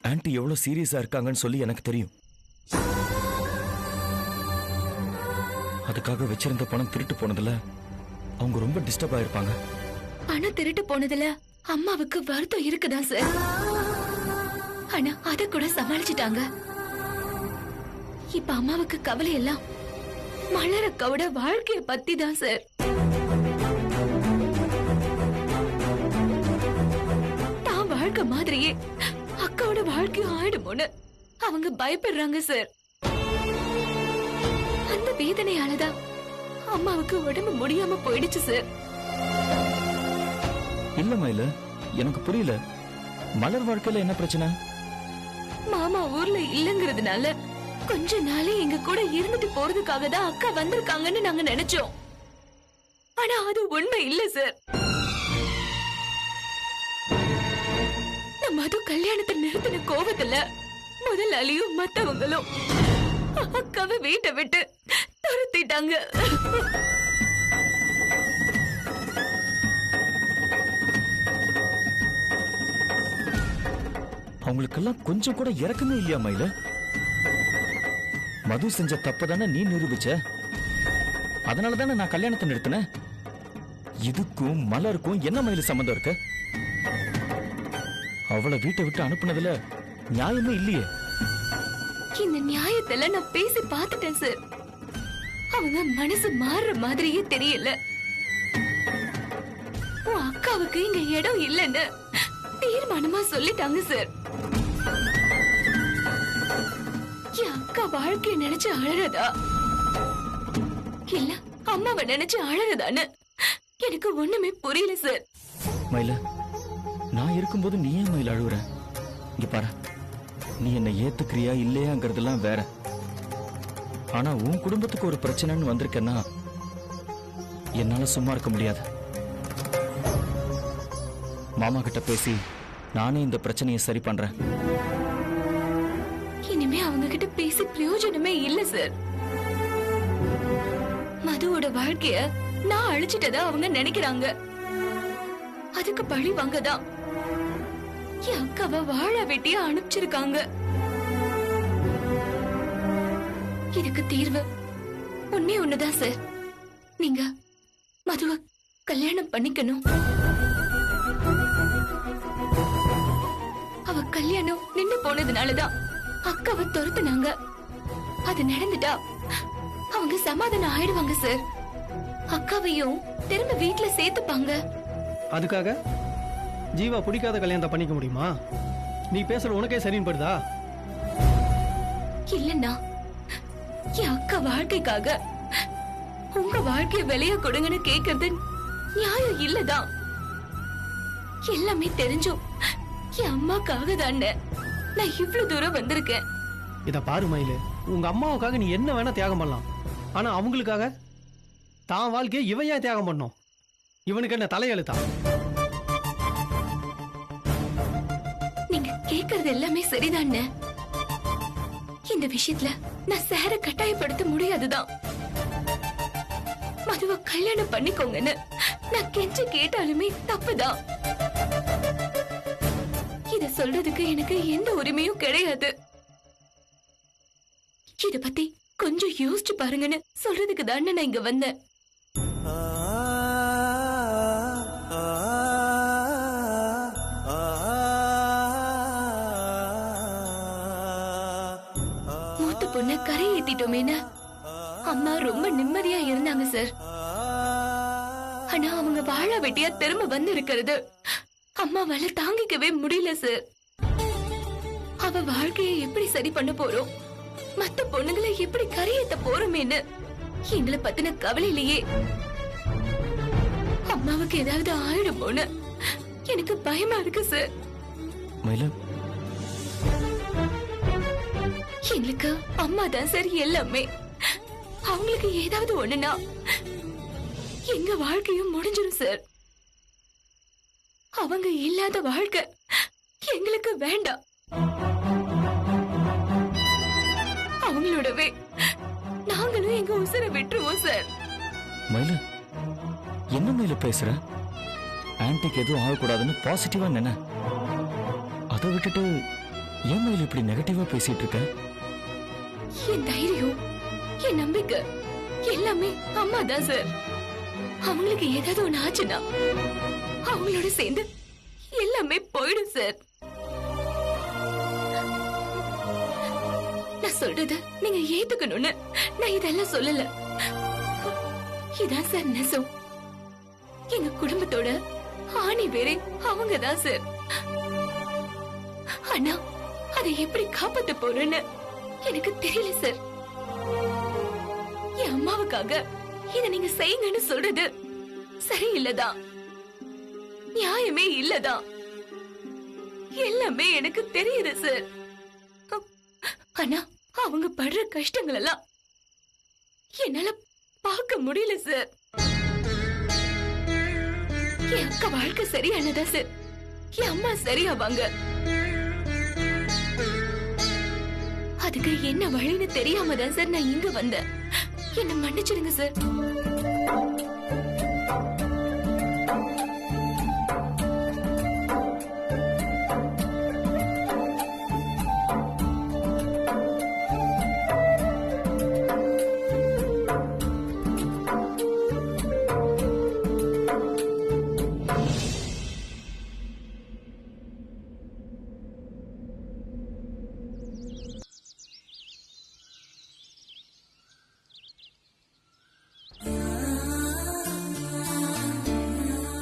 Anti எவ்வளவு சீரியஸா இருக்காங்கன்னு சொல்லி எனக்கு தெரியும். அதுக்காக வச்சிருந்த பணம் திருட்டு போனதுல அவங்க ரொம்ப டிஸ்டர்ப் ஆயிருப்பாங்க. பணம் திருட்டு போனதுல அம்மாவுக்கு வருத்தம் இருக்குதான் சார். ஆனா அத கூட சமாளிச்சிட்டாங்க. இப்ப அம்மாவுக்கு கவலை எல்லாம் மலரக்காவோட வாழ்க்கைய பத்தி தான் சார். தான் வாழ்க்கை மாதிரியே அக்காவோட வாழ்க்கையும் ஆயிடுமோன்னு அவங்க பயப்படுறாங்க சார். அந்த வேதனையாலதான் அம்மாவுக்கு உடம்பு முடியாம போயிடுச்சு சார். இல்ல மயில, எனக்கு புரியல. மலர் வாழ்க்கையில என்ன பிரச்சனை? மாமா ஊர்ல இல்லங்கிறதுனால கொஞ்ச நாளே எங்க கூட இருந்துட்டு போறதுக்காக தான் அக்கா வந்திருக்காங்கன்னு நாங்க நினைச்சோம். ஆனா அது உண்மை இல்ல சார். நம்ம அது கல்யாணத்தை நிறுத்தின கோவத்துல முதலாளியும் மத்தவங்களும் அக்காவை வீட்டை விட்டு துரத்திட்டாங்க. அவங்களுக்கெல்லாம் கொஞ்சம் கூட இறக்கமே இல்லையா மயில? மது செஞ்ச தப்பதானே நீ நிரூபிச்ச. அதனாலதானே நான் கல்யாணத்தை நிறுத்தினேன். இதுக்கும் மலருக்கும் என்ன மயில சம்பந்தம் இருக்கு? அவளை வீட்டை விட்டு அனுப்புனதுல நியாயமே இல்லையே. இந்த நியாயத்துல நான் பேசி பார்த்துட்டேன் சார். அவங்க மனசு மாறுற மாதிரியே தெரியல. உன் அக்காவுக்கு இங்க இடம் இல்லைன்னு தீர்மானமா சொல்லிட்டாங்க சார். என் அக்கா வாழ்க்கைய நினைச்சு அழறதா இல்ல அம்மாவை நினைச்சு அழறதான்னு எனக்கு ஒண்ணுமே புரியல சார். மயில, நான் இருக்கும்போது நீ ஏன் மயில அழுவுற? இங்க பாரு, நீ என்ன ஏத்துக்கிறியா இல்லையாங்கிறதெல்லாம் வேற. ஆனா உன் குடும்பத்துக்கு ஒரு பிரச்சனைன்னு வந்திருக்கேன்னா என்னால சும்மா இருக்க முடியாது. மாமா கிட்ட பேசி நானே இந்த பிரச்சனையை சரி பண்றேன். இனிமே அவங்க கிட்ட பேசி பிரயோஜனமே இல்ல சார். மதுவோட வாழ்க்கைய நான் அழிச்சிட்டதா அவங்க நினைக்கிறாங்க. அதுக்கு பழி வாங்கதான் என் அக்காவை வாழ வெட்டியா அனுப்பிச்சிருக்காங்க. இதுக்கு தீர்வு ஒன்னே ஒண்ணுதான் சார். நீங்க மதுவ கல்யாணம் பண்ணிக்கணும். அவ கல்யாணம் நின்னு போனதுனாலதான் அக்காவை துரத்துனாங்க. அது நடந்துட்டா அவங்க சமாதானம் ஆயிடுவாங்க சார். அக்காவையும் திரும்ப வீட்டுல சேர்த்துப்பாங்க. அதுக்காக ஜீவா பிடிக்காத கல்யாணத்தை பண்ணிக்க முடியுமா? நீ பேசுற உனக்கே சரின்னு படுதா? இல்லன்னா என் அக்கா வாழ்க்கைக்காக உங்க வாழ்க்கைய விலைய கொடுங்கன்னு கேக்குறது நியாயம் இல்லதான். எல்லாமே தெரிஞ்சும் என் அம்மாக்காக தானே நான் இவ்வளவு தூரம் வந்திருக்கேன். இத பாரு மயிலு, உங்க அம்மாவுக்காக நீ என்ன வேணா தியாகம் பண்ணலாம். ஆனா அவங்களுக்காக தான் வாழ்க்கையை இவன் ஏன் தியாகம் பண்ணும்? இவனுக்கு என்ன தலையெழுத்தா? நீங்க கேக்குறது எல்லாமே சரிதானே. இந்த விஷயத்துல நான் சேர கட்டாயப்படுத்த முடியாதுதான். மதுவை கல்யாணம் பண்ணிக்கோங்கன்னு நான் கெஞ்சி கேட்டாலுமே தப்புதான். இத சொல்றதுக்கு எனக்கு எந்த உரிமையும் கிடையாது. இத பத்தி கொஞ்சம் யோசிச்சு பாருங்கன்னு சொல்றதுக்கு தானே நான் இங்க வந்தேன். மூத்த பொண்ண கரை ஏத்திட்டோமேன்னு அம்மா ரொம்ப நிம்மதியா இருந்தாங்க சார். ஆனா அவங்க வாழ வெட்டியா திரும்ப வந்து இருக்கிறது அம்மாவால தாங்கிக்கவே முடியல சார். அவ வாழ்க்கையை எப்படி சரி பண்ண போறோம், மத்த பொண்ணுங்களை எப்படி கரையேத்த போறோமேன்னு எங்களை பத்தின கவலையிலேயே அம்மாவுக்கு ஏதாவது ஆயிடுமோன்னு எனக்கு பயமா இருக்கு சார். எங்களுக்கு அம்மா தான் சார் எல்லாமே. அவங்களுக்கு ஏதாவது ஒண்ணுனா எங்க வாழ்க்கையும் முடிஞ்சிடும் சார். அவங்க இல்லாத வாழ்க்கை எங்களுக்கு வேண்டாம். அவங்களோடவே நாங்களும் எங்க உசுரை விட்டுருவோம் சார். மயில, என்ன மயில பேசுற? ஆன்டிக்கு எதுவும் ஆகக்கூடாதுன்னு பாசிட்டிவா நினை. அதை விட்டுட்டு ஏன் மயில் இப்படி நெகட்டிவா பேசிட்டு இருக்க? என் தைரியம், என் நம்பிக்கை எல்லாமே அம்மா தான் சார். அவங்களுக்கு ஏதாவது ஒண்ணு ஆச்சுன்னா அவங்களோட சேர்ந்து எல்லாமே போயிடும் சார். நான் சொல்றத நீங்க ஏத்துக்கணும்னு நான் இதெல்லாம் சொல்லல. இதான் சார் நெசம். எங்க குடும்பத்தோட ஆணி வேறே அவங்கதான் சார். ஆனா அதை எப்படி காப்பாத்த போறேன்னு எனக்கு தெரியல சார். என் அம்மாவுக்காக இத நீங்க செய்யுங்கன்னு சொல்றது சரியில்லதான், நியாயமே இல்லதான். எல்லாமே எனக்கு தெரியுது சார். ஆனா அவங்க படுற கஷ்டங்கள் எல்லாம் என்னால பார்க்க முடியல சார். என் அக்கா வாழ்க்கை சரியானதா சார் என் அம்மா சரியாவாங்க. அதுக்கு என்ன வழின்னு தெரியாம தான் சார் நான் இங்க வந்தேன். என்ன மன்னிச்சிடுங்க சார்.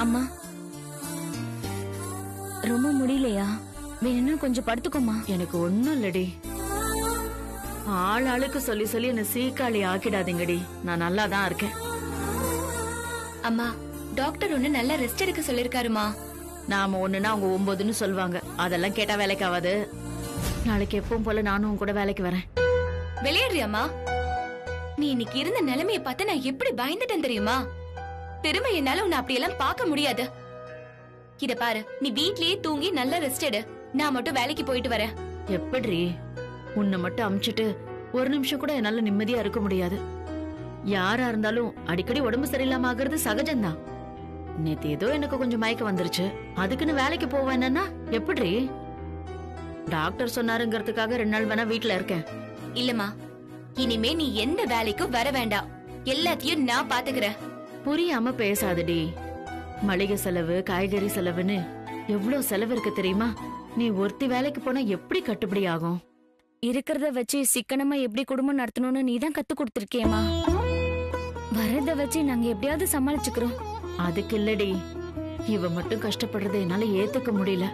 அம்மா, ரொம்ப முடியலையா? வேணும்னா கொஞ்சம் படுத்துக்கோமா. எனக்கு ஒண்ணும் இல்லடி. ஆளுக்கு சொல்லி சொல்லி என்ன சீக்காளி ஆக்கிடாதீங்கடி. நான் நல்லா தான் இருக்கேன். அம்மா, டாக்டர் ஒண்ணு நல்லா ரெஸ்ட் எடுக்க சொல்லிருக்காருமா. நாம ஒண்ணுன்னா அவங்க 9ன்னு சொல்லுவாங்க. அதெல்லாம் கேட்டா வேலைக்கு ஆகாது. நாளைக்கு எப்பவும் போல நானும் உன் கூட வேலைக்கு வரேன். விளையாடுறியாமா? நீ இன்னைக்கு இருந்த நிலைமைய பார்த்து நான் எப்படி பயந்துட்டேன் தெரியுமா? திரும்ப என்னால உன்னை அப்படியெல்லாம் பார்க்க முடியாது. இத பாரு, நீ வீட்லயே தூங்கி நல்லா ரெஸ்ட் எடு. நான் மட்டும் வேலைக்கு போயிட்டு வரேன். எப்படி உன்னை மட்டும் அமிச்சிட்டு ஒரு நிமிஷம் கூட என்னால நிம்மதியா இருக்க முடியாது. யாரா இருந்தாலும் அடிக்கடி உடம்பு சரியில்லாம ஆகுறது சகஜம்தான். நேத்து ஏதோ எனக்கு கொஞ்சம் மயக்கம் வந்துருச்சு, அதுக்குன்னு வேலைக்கு போவேன்னா எப்படி? டாக்டர் சொன்னாருங்கிறதுக்காக 2 நாள் வேணா வீட்டுல இருக்கேன். இல்லம்மா, இனிமே நீ எந்த வேலைக்கும் வர வேண்டாம். எல்லாத்தையும் நான் பாத்துக்கிறேன். புரியாம பேசாதடி. மளிகை செலவு, காய்கறி செலவுன்னு எவ்வளவு செலவு இருக்கு தெரியுமா? நீ ஒருத்தி வேலைக்கு போனா எப்படி கட்டுப்படி ஆகும்? இருக்கிறத வச்சு சிக்கனமா எப்படி குடும்பம் நடத்தணும்னு நீ தான் கத்து கொடுத்திருக்கியேம்மா. வரத வச்சு நாங்க எப்படியாவது சமாளிச்சுக்கிறோம். அதுக்கு இல்லடி, இவ மட்டும் கஷ்டப்படுறதை என்னால ஏத்துக்க முடியல.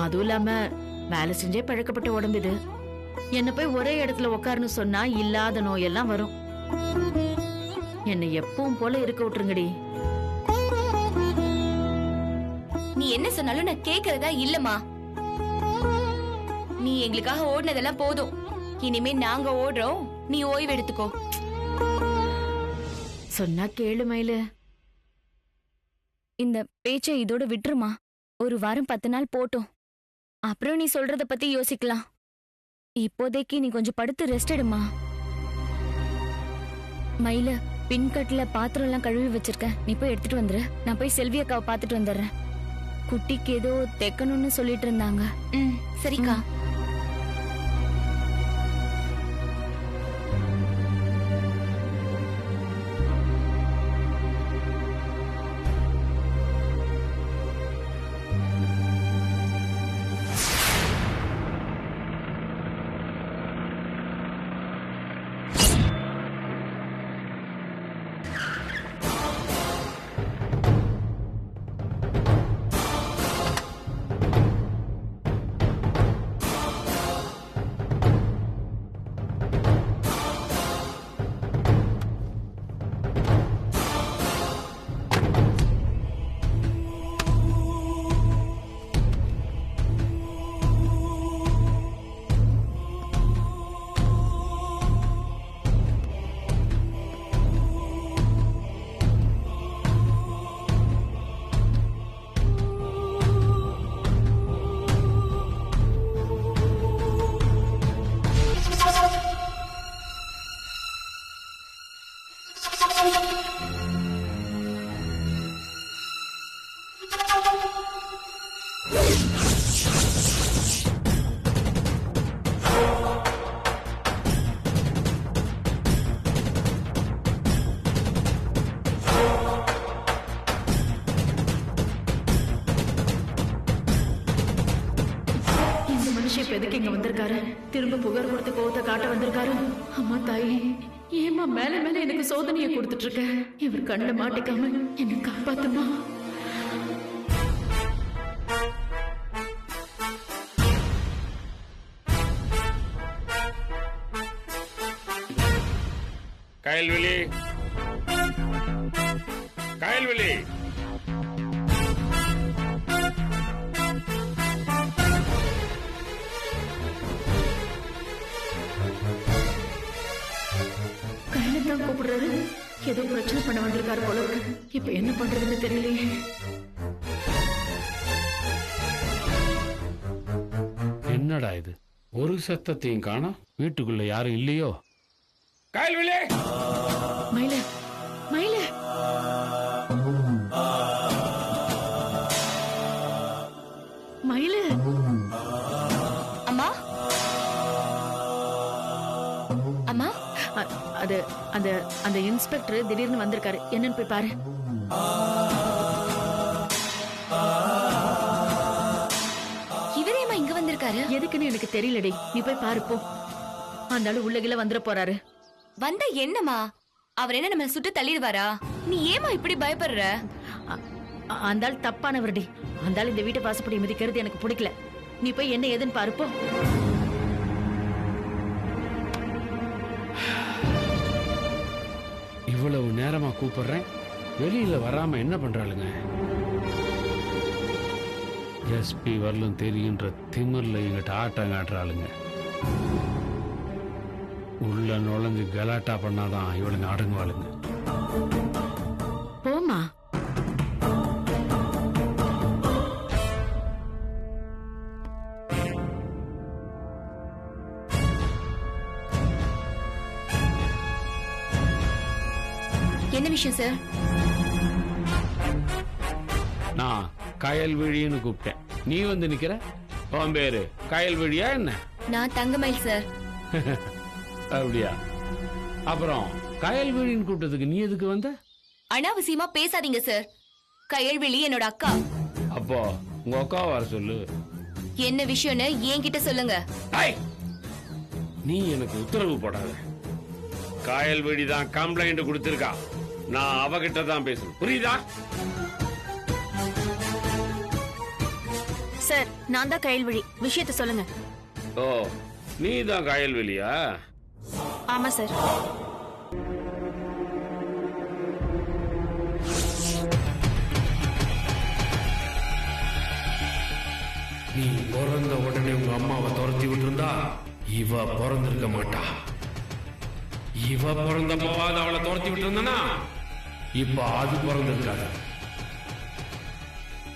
அதுவும் இல்லாம வேலை செஞ்சே பழக்கப்பட்ட உடம்பு இது. என்ன போய் ஒரே இடத்துல உட்காருன்னு சொன்னா இல்லாத நோயெல்லாம் வரும். என்னை எப்பவும் போல இருக்க விட்டுருங்கடி. நீ என்ன சொன்னாலும் நான் கேக்குறதா இல்லம்மா. நீ எங்களுக்காக ஓடுனதெல்லாம் போதும். இனிமே நாங்க ஓடுறோம், நீ ஓய்வு எடுத்துக்கோ. சொன்னா கேளு மயிலு. இந்த பேச்சை இதோட விட்டுருமா. ஒரு வாரம் 10 நாள் போட்டும், அப்புறம் நீ சொல்றத பத்தி யோசிக்கலாம். இப்போதைக்கு நீ கொஞ்சம் படுத்து ரெஸ்ட் எடுமா. மயில, பின்கட்டுல பாத்திரம் எல்லாம் கழுவி வச்சிருக்க, நீ போய் எடுத்துட்டு வந்துரு. நான் போய் செல்வி அக்காவை பாத்துட்டு வந்துடுறேன். குட்டிக்கு ஏதோ தைக்கணும்னு சொல்லிட்டு இருந்தாங்க. சரிக்கா. மனுஷன் இப்ப எதுக்கு இங்க வந்திருக்காரு? திரும்ப புகார் கொடுத்து கோவத்தை காட்ட வந்திருக்காரு. அம்மா தாயே, ஏமா மேல மேல எனக்கு சோதனையை கொடுத்துட்டு இருக்க? இவர் கண்ணுல மாட்டிக்காம என்ன காப்பாத்துமா. கயல்விழி, கயல்விழி, கையில்தான் கூப்பிடுறாரு. ஏதோ பிரச்சனை பண்ண வந்திருக்காரு போல இருக்கு. இப்ப என்ன பண்றதுன்னு தெரியலையே. என்னடா இது, ஒரு சத்தத்தையும் காணோம். வீட்டுக்குள்ள யாரும் இல்லையோ? கயல்விழி, மயில மயில, மயில, அம்மா அம்மா அது அந்த அந்த இன்ஸ்பெக்டர் திடீர்னு வந்திருக்காரு. என்னன்னு போய் பாரு. இவரேமா இங்க வந்திருக்காரு? எதுக்குன்னு எனக்கு தெரியலடி. நீ போய் பாரு போ. அந்த ஆளு உள்ளகில வந்துட போறாரு. வந்த என்னம்மா? அவர் என்ன நம்ம சுட்டு தள்ளிடுவாரா? நீ ஏமா இப்படி பயப்படுற? அந்த ஆள் தப்பானவர்டி. அந்த ஆள் இந்த வீட்டை வாசப்படி மிதிக்கிறது எனக்கு பிடிக்கல. நீ போய் என்ன ஏதுன்னு பாரு போ. இவ்வளவு நேரமா கூப்பிடுறேன், வெளியில வராம என்ன பண்றாளுங்க? எஸ்பி வரலும் தெரியுன்ற திமிர்ல எங்கிட்ட ஆட்டம் காட்டுறாளுங்க. உள்ள நுழைஞ்சு கலாட்டா பண்ணாதான் இவளுங்க அடங்குவாளுங்க. போமா. என்ன விஷயம் சார்? நான் கயல்விழின்னு கூப்பிட்டேன், நீ வந்து நிக்கிற. உன் பேரு கயல்விழியா என்ன? நான் தங்கமயில் சார். அப்படியா? அப்புறம் கயல்விழின்னு கூப்பிட்டதுக்கு நீ எதுக்கு வந்த? அனாவசியமா பேசாதீங்க சார். கயல்விழி என்னோட அக்கா. அப்போ உங்க அக்காவை வர சொல்லு. என்ன விஷயம்னு என்கிட்ட சொல்லுங்க. நீ எனக்கு உத்தரவு போடாத. கயல்விழி தான் கம்ப்ளைண்ட் கொடுத்திருக்கா. நான் அவகிட்ட தான் பேசணும், புரியுதா? சார், நான் தான் கயல்விழி. விஷயத்தை சொல்லுங்க. ஓ, நீ தான் கயல்விழியா? ஆமா சார். நீ பிறந்த உடனே உங்க அம்மாவை துரத்தி விட்டுருந்தா இவ பிறந்திருக்க மாட்டா. இவ பிறந்தப்பாவது அவளை துரத்தி விட்டுருந்தனா இப்ப அது பிறந்திருக்காது.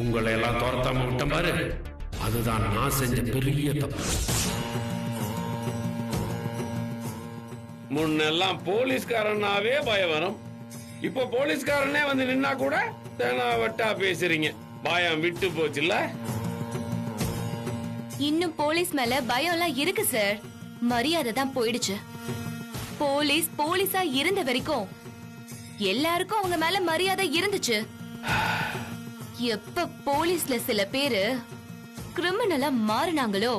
உங்களை எல்லாம் துரத்தாம விட்ட பாரு, அதுதான் நான் செஞ்ச பெரிய தப்பு. முன்னெல்லாம் போலீஸ்காரனாவே பயம் வரும். இப்ப போலீஸ்காரனே வந்து நின்னா கூட வட்டா பேசுறீங்க. பயம் விட்டு போச்சுல்ல? இன்னும் போலீஸ் மேல பயம் எல்லாம் இருக்கு சார். மரியாதை தான் போயிடுச்சு. போலீஸ் போலீஸா இருந்த வரைக்கும் எல்லாருக்கும் அவங்க மேல மரியாதை இருந்துச்சு. எப்ப போலீஸ்ல சில பேரு கிரிமினலா மாறினாங்களோ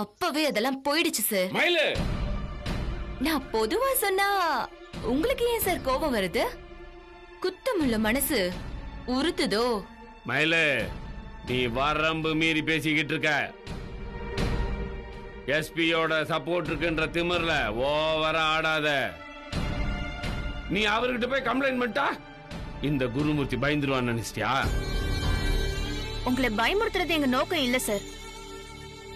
அப்பவே அதெல்லாம் போயிடுச்சு சார். மயிலு, நான் பொதுவா சொன்னா உங்களுக்கு ஏன் சார் கோபம் வருது? குத்தமுள்ள மனசு உறுத்துதோ? மயிலு, நீ வரம்பு மீறி பேசிக்கிட்டு இருக்க. எஸ்பியோட சப்போர்ட் இருக்குன்ற திமிர்ல ஓவரா ஆடாத. நீ அவர்கிட்ட போய் கம்ப்ளைண்ட் பண்ணிட்டா இந்த குருமூர்த்தி பயந்துருவான்னு நினைச்சிட்டியா? உங்களை பயமுறுத்துறது எங்க நோக்கம் இல்ல சார்.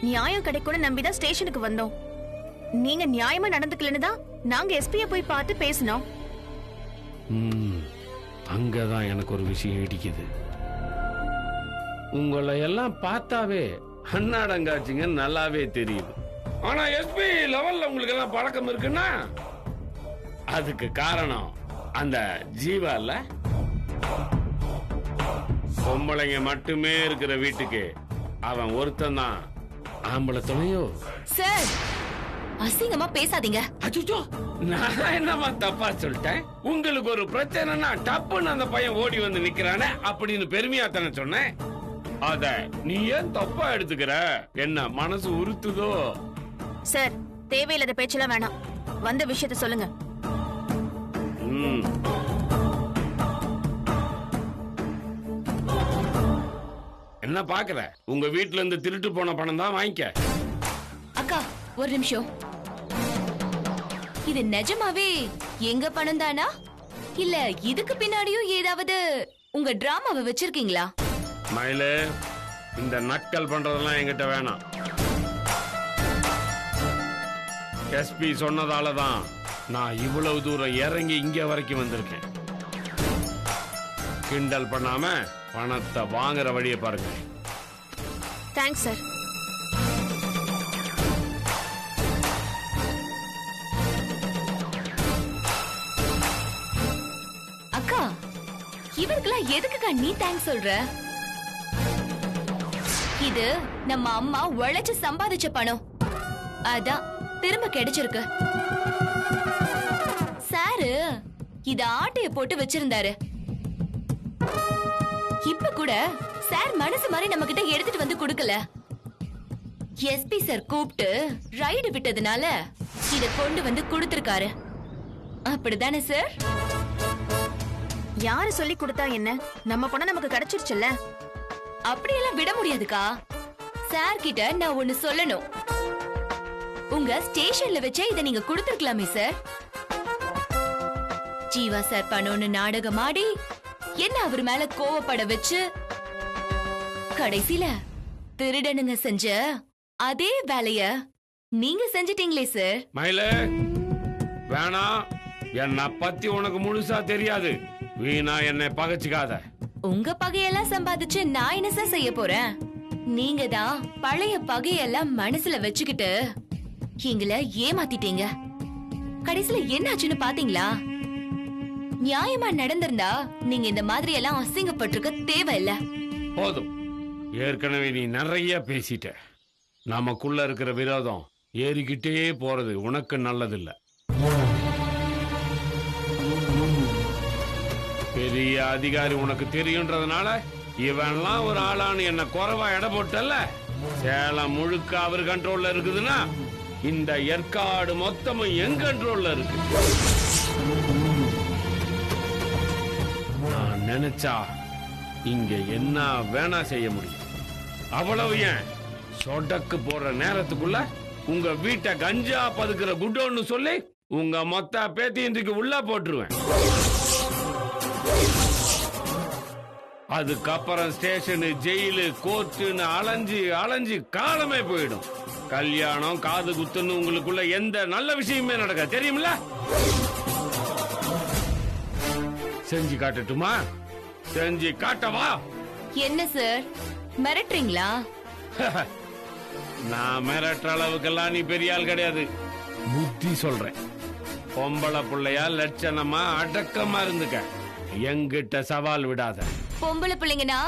நியாயம் கிடைக்கும்னு நம்பிதான் ஸ்டேஷனுக்கு வந்தோம். நீங்க நியாயமா நடந்துக்கலன்னு தான் நாங்க எஸ்பிய போய் பார்த்து பேசினோம். அங்கதான் எனக்கு ஒரு விஷயம் இடிக்குது. உங்களை எல்லாம் பார்த்தாவே அண்ணாடங்காச்சிங்க நல்லாவே தெரியுது. ஆனா எஸ்பி லெவல்ல உங்களுக்கு எல்லாம் பழக்கம் இருக்குன்னா அதுக்கு காரணம் அந்த ஜீவா இல்ல? பொம்பளைங்க மட்டுமே இருக்கிற வீட்டுக்கு அவன் ஒருத்தன் தான் ஆம்பளை துணையோ? சார், அசிங்கமா பேசாதீங்க. அச்சோ, நான் என்னமா தப்பா சொல்லிட்டேன்? உங்களுக்கு ஒரு பிரச்சனைனா டப்புன்னு அந்த பையன் ஓடி வந்து நிக்கிறானே அப்படின்னு பெருமையா தானே சொன்னேன். அத நீ ஏன் தப்பா எடுத்துக்கிற? என்ன மனசு உறுத்துதோ? சார், தேவையில்லாத பேச்செல்லாம் வேணாம். வந்த விஷயத்த சொல்லுங்க. ம். என்ன பாக்குற? உங்க வீட்ல இருந்து திருட்டு போன பணம் தான் வாங்கிக்க. அக்கா ஒரு நிமிஷம். இது நிஜமாவே எங்க பணம் தானா இல்ல இதுக்கு பின்னாடியும் ஏதாவது உங்க டிராமாவை வச்சிருக்கீங்களா? மயிலு, இந்த நக்கல் பண்றதெல்லாம் என்கிட்ட வேணாம். எஸ்பி சொன்னதால தான் நான் இவ்வளவு தூரம் இறங்கி இங்க வரைக்கும் வந்திருக்கேன். கிண்டல் பண்ணாம பணத்தை வாங்குற வழியை பாருங்க. Thanks sir. அக்கா, இவருக்கெல்லாம் எதுக்குக்கா நீ தேங்க்ஸ் சொல்ற? இது நம்ம அம்மா உழைச்சு சம்பாதிச்ச பணம், அதான் திரும்ப கிடைச்சிருக்கு. சாரு இத ஆட்டைய போட்டு வச்சிருந்தாரு. இப்ப கூட சார் மனசு மாதிரி நம்ம கிட்ட எடுத்துட்டு வந்து கொடுக்கல. எஸ்பி சார் கூப்பிட்டு ரைடு விட்டதுனால இத கொண்டு வந்து கொடுத்திருக்காரு. அப்படிதானே சார்? யாரு சொல்லி கொடுத்தா என்ன? நம்ம பணம் நமக்கு கிடைச்சிருச்சுல்ல. அப்படியெல்லாம் விட முடியாதுக்கா. சார் கிட்ட நான் ஒன்னு சொல்லணும். உங்க ஸ்டேஷன்ல வச்சே இத நீங்க கொடுத்திருக்கலாமே சார். ஜீவா சார் பணம்னு நாடகம் ஆடி என்ன அவர் மேல கோவப்பட வச்சு கடைசியில திருடனுங்க செஞ்ச அதே வேலைய நீங்க செஞ்சிட்டீங்களே சார். மயிலே, வேணாம். என்ன பத்தி உனக்கு முழுசா தெரியாது. வீணா என்னை பகைச்சுக்காத. உங்க பகையெல்லாம் சம்பாதிச்சு நான் என்ன சார் செய்ய போறேன்? நீங்க தான் பழைய பகையெல்லாம் மனசுல வச்சுக்கிட்டு எங்களை ஏமாத்திட்டீங்க. கடைசியில என்னாச்சுன்னு பாத்தீங்களா? நியாயமா நடந்திருந்தா நீங்க இந்த மாதிரி எல்லாம் அசிங்கப்பட்டிருக்க தேவையில்ல. போதும், ஏற்கனவே நீ நிறைய பேசிட்ட. நமக்குள்ள இருக்கிற விரோதம் ஏறிக்கிட்டே போறது உனக்கு நல்லதில்ல. பெரிய அதிகாரி உனக்கு தெரியுன்றதுனால இவன்லாம் ஒரு ஆளான்னு என்ன குறைவா எடை போட்டல்ல. சேலம் முழுக்க அவர் கண்ட்ரோல்ல இருக்குதுன்னா இந்த ஏற்காடு மொத்தமும் என் கண்ட்ரோல்ல இருக்கு. நான் நினைச்சா இங்க என்ன வேணா செய்ய முடியும். அவ்வளவு ஏன், சொடக்கு போற நேரத்துக்குள்ள உங்க வீட்டை கஞ்சா பதுக்குற குட்டோன்னு சொல்லி உங்க மொத்த பேத்தியத்துக்கு உள்ள போட்டுருவேன். அதுக்கப்புறம் ஸ்டேஷனு, ஜெயிலு, கோர்ட்டுன்னு அலைஞ்சு அலைஞ்சு காலமே போயிடும். கல்யாணம், காது குத்துன்னு உங்களுக்குள்ள எந்த நல்ல விஷயமே நடக்க தெரியுமில்ல. செஞ்சு காட்டட்டுமா? செஞ்சு காட்டவா? என்ன சார் மிரட்டுறீங்களா? நான் மிரட்டுற அளவுக்கெல்லாம் நீ பெரிய ஆள் கிடையாது. புத்தி சொல்றேன். பொம்பளை பிள்ளையா லட்சணமா அடக்கமா இருந்துக்க. எங்கிட்ட சவால் விடாத. பொம்பளை பிள்ளைங்கன்னா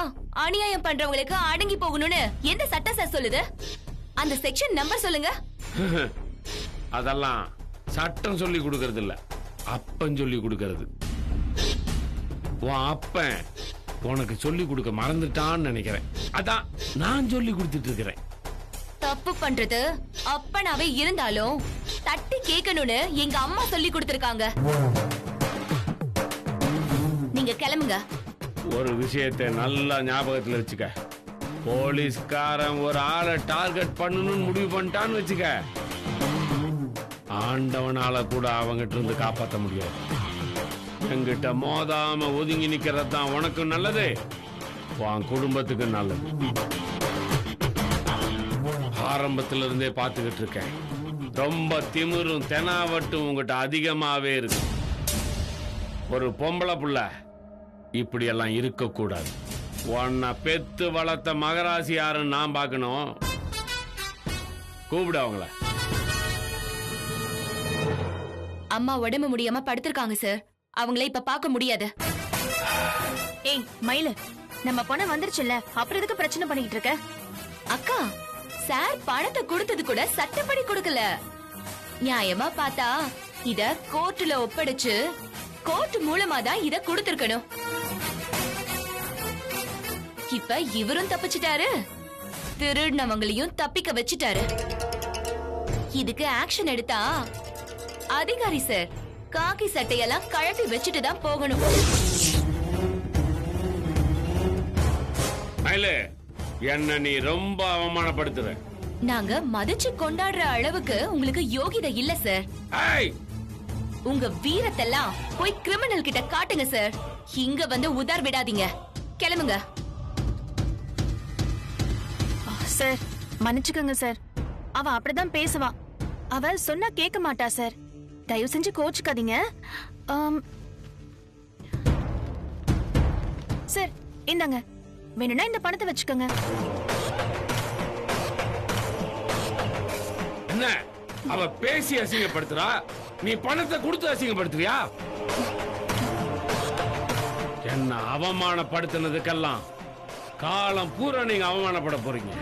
அநியாயம் பண்றவங்களுக்கு அடங்கி போகணும்னு எந்த சட்டம் சார் சொல்லுது? அந்த செக்ஷன் நம்பர் சொல்லுங்க. அதெல்லாம் சட்டம் சொல்லி கொடுக்கறது இல்ல, அப்பன் சொல்லி கொடுக்கறது. உன் அப்பன் உனக்கு சொல்லி கொடுக்க மறந்துட்டான்னு நினைக்கிறேன். அதான் நான் சொல்லி கொடுத்துட்டு இருக்கிறேன். தப்பு பண்றது அப்பனாவே இருந்தாலும் தட்டி கேட்கணும்னு எங்க அம்மா சொல்லி கொடுத்திருக்காங்க. நீங்க கிளம்புங்க. ஒரு விஷயத்தை நல்லா ஞாபகத்துல வச்சுக்க. போலீஸ்காரன் ஒரு ஆளை டார்கெட் பண்ணணும்னு முடிவு பண்ணிட்டான்னு வச்சுக்க, ஆண்டவனால கூட அவங்கிட்ட இருந்து காப்பாற்ற முடியாது. என்கிட்ட மோதாம ஒதுங்கி நிக்கிறது தான் உனக்கு நல்லது, உன் குடும்பத்துக்கு நல்லது. ஆரம்பத்துல இருந்தே பார்த்துக்கிட்டு இருக்கேன். ரொம்ப திமிரும் தெனாவட்டும் உங்ககிட்ட அதிகமாவே இருக்கு. ஒரு பொம்பளை புள்ள இப்படி எல்லாம் இருக்க கூடாது. உன்னை பெத்து வளர்த்த மகராசி யாருன்னு நான் பார்க்கணும். கூப்பிடு அவங்கள. அம்மா உடம்பு முடியாம படுத்திருக்காங்க சார். அவங்கள இப்ப பார்க்க முடியாது. ஏய் மயிலு, நம்ம பணம் வந்துருச்சுல்ல, அப்புறம் எதுக்கு பிரச்சனை பண்ணிட்டு இருக்க? அக்கா, சார் பணத்தை கொடுத்தது கூட சட்டப்படி கொடுக்கல. நியாயமா பார்த்தா இத கோர்ட்டுல ஒப்படைச்சு கோர்ட் மூலமா தான் இத கொடுத்திருக்கணும். இப்ப இவரும் தப்பிச்சிட்டாரு, திருடினவங்களையும் தப்பிக்க வச்சிட்டாரு. இதுக்கு ஆக்ஷன் எடுத்தா அதிகாரி சார் காக்கி சட்டையெல்லாம் கழட்டி வச்சுட்டு தான் போகணும். என்ன நீ ரொம்ப அவமானப்படுத்துற. நாங்க மதிச்சு கொண்டாடுற அளவுக்கு உங்களுக்கு யோகிதை இல்ல சார். உங்க வீரத்தெல்லாம் போய் கிரிமினல் கிட்ட காட்டுங்க சார். இங்க வந்து உதார் விடாதீங்க. கிளம்புங்க சார். மன்னிச்சுக்கோங்க சார், அவ அப்படிதான் பேசுவா. அவ சொன்னா கேட்க மாட்டா சார். தயவு செஞ்சு கோச்சுக்காதீங்க. சார் இந்தாங்க, வேணும்னா இந்த பணத்தை வச்சுக்கோங்க. என்ன அவ பேசி அசிங்கப்படுத்துறா, நீ பணத்தை கொடுத்து அசிங்கப்படுத்துறியா? என்ன அவமானப்படுத்தினதுக்கெல்லாம் காலம் பூரா நீங்க அவமானப்பட போறீங்க.